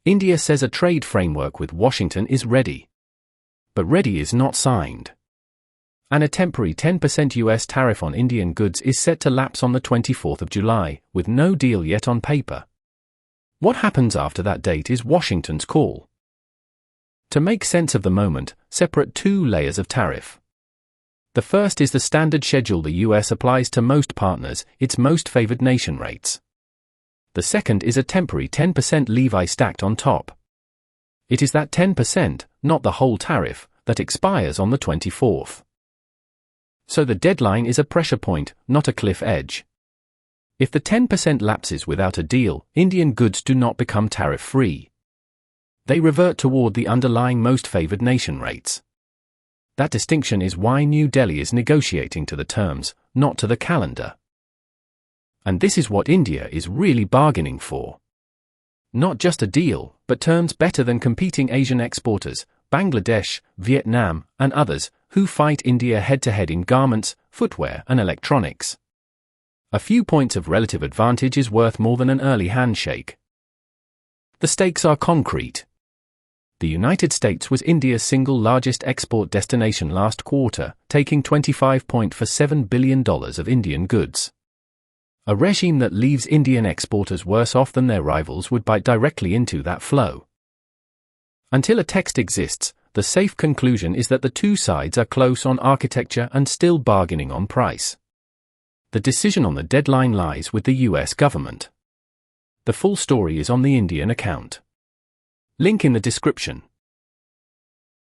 India says a trade framework with Washington is ready. But ready is not signed. And a temporary 10% US tariff on Indian goods is set to lapse on the 24th of July, with no deal yet on paper. What happens after that date is Washington's call. To make sense of the moment, separate two layers of tariff. The first is the standard schedule the US applies to most partners, its most favored nation rates. The second is a temporary 10% levy stacked on top. It is that 10%, not the whole tariff, that expires on the 24th. So the deadline is a pressure point, not a cliff edge. If the 10% lapses without a deal, Indian goods do not become tariff-free. They revert toward the underlying most favored nation rates. That distinction is why New Delhi is negotiating to the terms, not to the calendar. And this is what India is really bargaining for. Not just a deal, but terms better than competing Asian exporters, Bangladesh, Vietnam, and others, who fight India head-to-head in garments, footwear, and electronics. A few points of relative advantage is worth more than an early handshake. The stakes are concrete. The United States was India's single largest export destination last quarter, taking $25.47 billion of Indian goods. A regime that leaves Indian exporters worse off than their rivals would bite directly into that flow. Until a text exists, the safe conclusion is that the two sides are close on architecture and still bargaining on price. The decision on the deadline lies with the US government. The full story is on the Indian account. Link in the description.